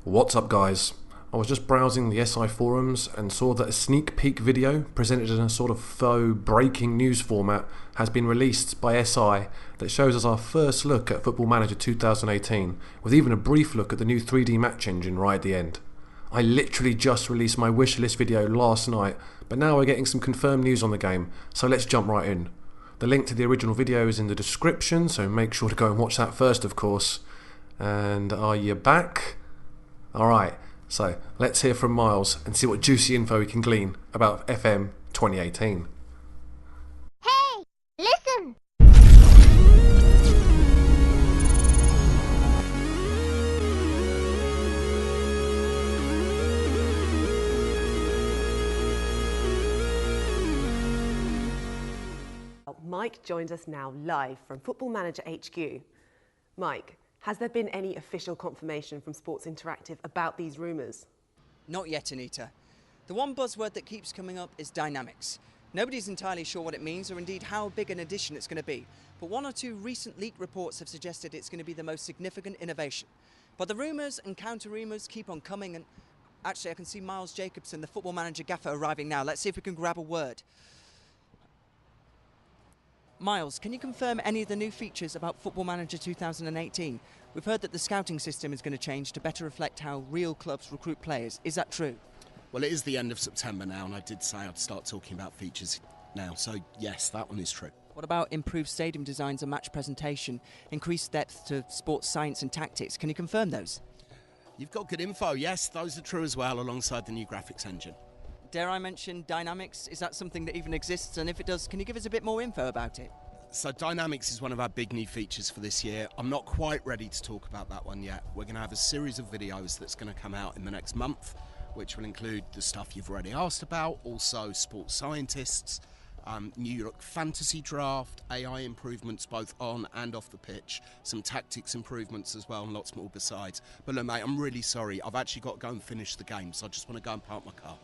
What's up, guys? I was just browsing the SI forums and saw that a sneak peek video presented in a sort of faux breaking news format has been released by SI that shows us our first look at Football Manager 2018, with even a brief look at the new 3D match engine right at the end. I literally just released my wishlist video last night, but now we're getting some confirmed news on the game, so let's jump right in. The link to the original video is in the description, so make sure to go and watch that first, of course. And are you back? Alright, so let's hear from Miles and see what juicy info we can glean about FM 2018. Hey, listen! Mike joins us now live from Football Manager HQ. Mike, has there been any official confirmation from Sports Interactive about these rumours? Not yet, Anita. The one buzzword that keeps coming up is dynamics. Nobody's entirely sure what it means or indeed how big an addition it's going to be, but one or two recent leaked reports have suggested it's going to be the most significant innovation. But the rumours and counter-rumours keep on coming, and actually I can see Miles Jacobson, the Football Manager gaffer, arriving now. Let's see if we can grab a word. Miles, can you confirm any of the new features about Football Manager 2018? We've heard that the scouting system is going to change to better reflect how real clubs recruit players. Is that true? Well, it is the end of September now, and I did say I'd start talking about features now, so yes, that one is true. What about improved stadium designs and match presentation, increased depth to sports science and tactics? Can you confirm those? You've got good info, yes, those are true as well, alongside the new graphics engine. Dare I mention Dynamics? Is that something that even exists? And if it does, can you give us a bit more info about it? So Dynamics is one of our big new features for this year. I'm not quite ready to talk about that one yet. We're going to have a series of videos that's going to come out in the next month, which will include the stuff you've already asked about, also sports scientists, New York fantasy draft, AI improvements both on and off the pitch, some tactics improvements as well, and lots more besides. But look, mate, I'm really sorry. I've actually got to go and finish the game, so I just want to go and park my car.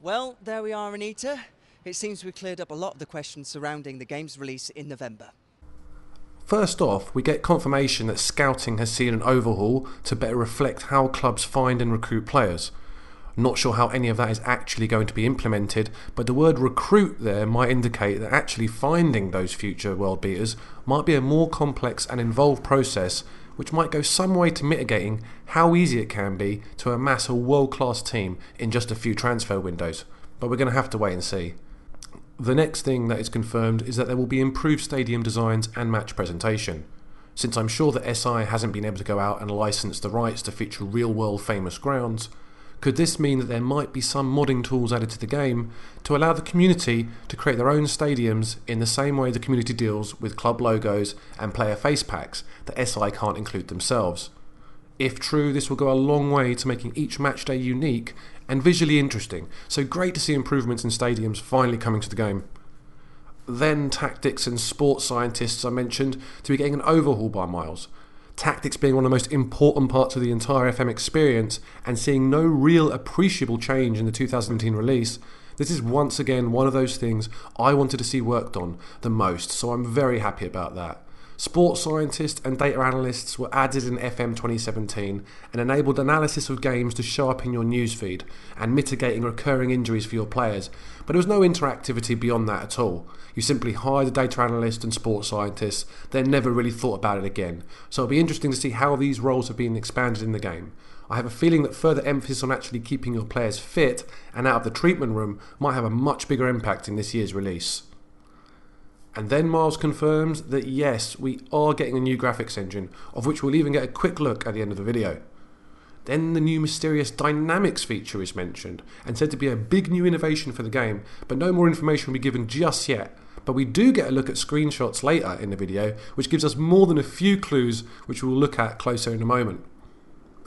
Well, there we are, Anita. It seems we've cleared up a lot of the questions surrounding the game's release in November. First off, we get confirmation that scouting has seen an overhaul to better reflect how clubs find and recruit players. Not sure how any of that is actually going to be implemented, but the word recruit there might indicate that actually finding those future world beaters might be a more complex and involved process, which might go some way to mitigating how easy it can be to amass a world-class team in just a few transfer windows. But we're going to have to wait and see. The next thing that is confirmed is that there will be improved stadium designs and match presentation. Since I'm sure that SI hasn't been able to go out and license the rights to feature real-world famous grounds, could this mean that there might be some modding tools added to the game to allow the community to create their own stadiums in the same way the community deals with club logos and player face packs that SI can't include themselves? If true, this will go a long way to making each match day unique and visually interesting, so great to see improvements in stadiums finally coming to the game. Then tactics and sports scientists are mentioned to be getting an overhaul by Miles. Tactics being one of the most important parts of the entire FM experience, and seeing no real appreciable change in the 2017 release, this is once again one of those things I wanted to see worked on the most, so I'm very happy about that. Sports scientists and data analysts were added in FM 2017 and enabled analysis of games to show up in your newsfeed and mitigating recurring injuries for your players, but there was no interactivity beyond that at all. You simply hired a data analyst and sports scientists, then never really thought about it again. So it'll be interesting to see how these roles have been expanded in the game. I have a feeling that further emphasis on actually keeping your players fit and out of the treatment room might have a much bigger impact in this year's release. And then Miles confirms that yes, we are getting a new graphics engine, of which we'll even get a quick look at the end of the video. Then the new mysterious dynamics feature is mentioned, and said to be a big new innovation for the game, but no more information will be given just yet. But we do get a look at screenshots later in the video, which gives us more than a few clues, which we'll look at closer in a moment.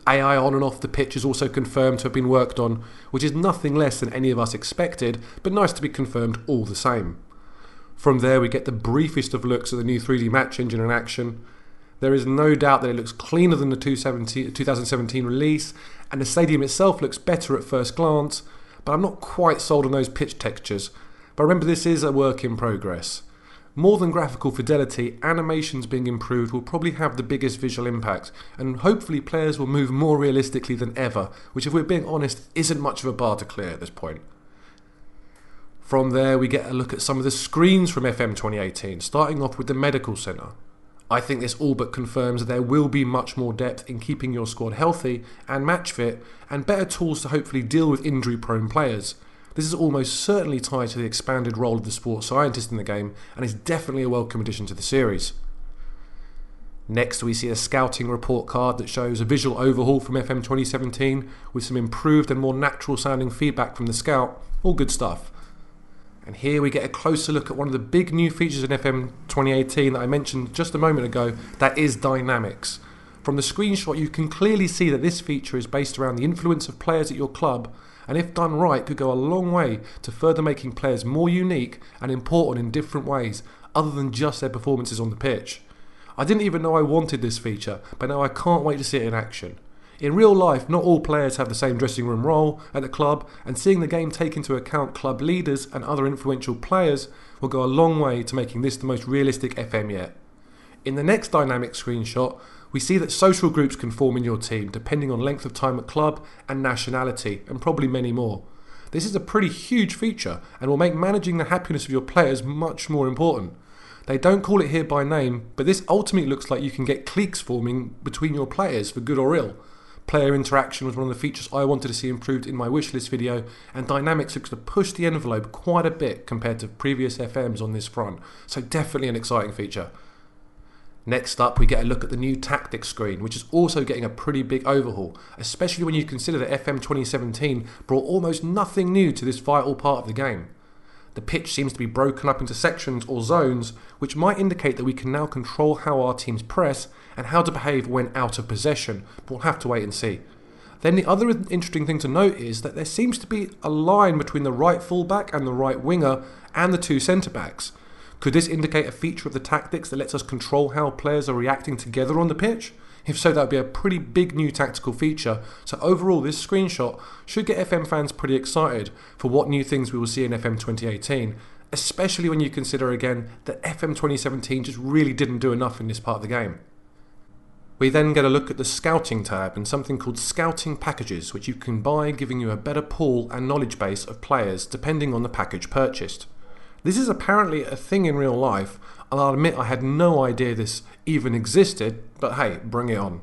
AI on and off the pitch is also confirmed to have been worked on, which is nothing less than any of us expected, but nice to be confirmed all the same. From there we get the briefest of looks at the new 3D match engine in action. There is no doubt that it looks cleaner than the 2017 release, and the stadium itself looks better at first glance, but I'm not quite sold on those pitch textures. But remember, this is a work in progress. More than graphical fidelity, animations being improved will probably have the biggest visual impact, and hopefully players will move more realistically than ever, which if we're being honest isn't much of a bar to clear at this point. From there we get a look at some of the screens from FM 2018, starting off with the medical centre. I think this all but confirms that there will be much more depth in keeping your squad healthy and match fit, and better tools to hopefully deal with injury prone players. This is almost certainly tied to the expanded role of the sports scientist in the game, and is definitely a welcome addition to the series. Next we see a scouting report card that shows a visual overhaul from FM 2017 with some improved and more natural sounding feedback from the scout. All good stuff. And here we get a closer look at one of the big new features in FM 2018 that I mentioned just a moment ago, that is dynamics. From the screenshot you can clearly see that this feature is based around the influence of players at your club, and if done right could go a long way to further making players more unique and important in different ways other than just their performances on the pitch. I didn't even know I wanted this feature, but now I can't wait to see it in action. In real life, not all players have the same dressing room role at the club, and seeing the game take into account club leaders and other influential players will go a long way to making this the most realistic FM yet. In the next dynamic screenshot, we see that social groups can form in your team depending on length of time at club and nationality, and probably many more. This is a pretty huge feature and will make managing the happiness of your players much more important. They don't call it here by name, but this ultimately looks like you can get cliques forming between your players for good or ill. Player interaction was one of the features I wanted to see improved in my wishlist video, and dynamics looks to push the envelope quite a bit compared to previous FMs on this front, so definitely an exciting feature. Next up we get a look at the new tactics screen, which is also getting a pretty big overhaul, especially when you consider that FM 2017 brought almost nothing new to this vital part of the game. The pitch seems to be broken up into sections or zones, which might indicate that we can now control how our teams press and how to behave when out of possession, but we'll have to wait and see. Then the other interesting thing to note is that there seems to be a line between the right fullback and the right winger and the two centre backs. Could this indicate a feature of the tactics that lets us control how players are reacting together on the pitch? If so, that would be a pretty big new tactical feature, so overall this screenshot should get FM fans pretty excited for what new things we will see in FM 2018, especially when you consider again that FM 2017 just really didn't do enough in this part of the game. We then get a look at the Scouting tab and something called Scouting Packages, which you can buy, giving you a better pool and knowledge base of players depending on the package purchased. This is apparently a thing in real life, and I'll admit I had no idea this even existed, but hey, bring it on.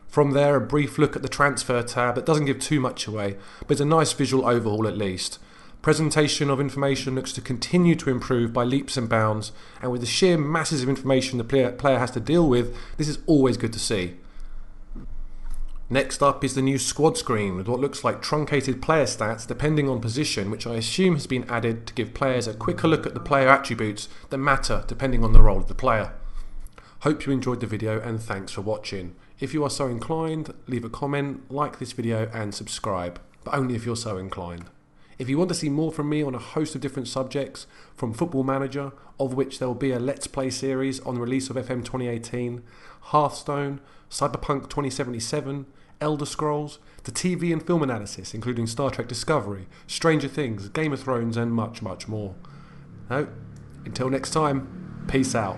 From there, a brief look at the Transfer tab that doesn't give too much away, but it's a nice visual overhaul at least. Presentation of information looks to continue to improve by leaps and bounds, and with the sheer masses of information the player has to deal with, this is always good to see. Next up is the new squad screen with what looks like truncated player stats depending on position, which I assume has been added to give players a quicker look at the player attributes that matter depending on the role of the player. Hope you enjoyed the video and thanks for watching. If you are so inclined, leave a comment, like this video and subscribe, but only if you're so inclined. If you want to see more from me on a host of different subjects, from Football Manager, of which there will be a Let's Play series on the release of FM 2018, Hearthstone, Cyberpunk 2077, Elder Scrolls, to TV and film analysis including Star Trek Discovery, Stranger Things, Game of Thrones and much, much more. No, until next time, peace out.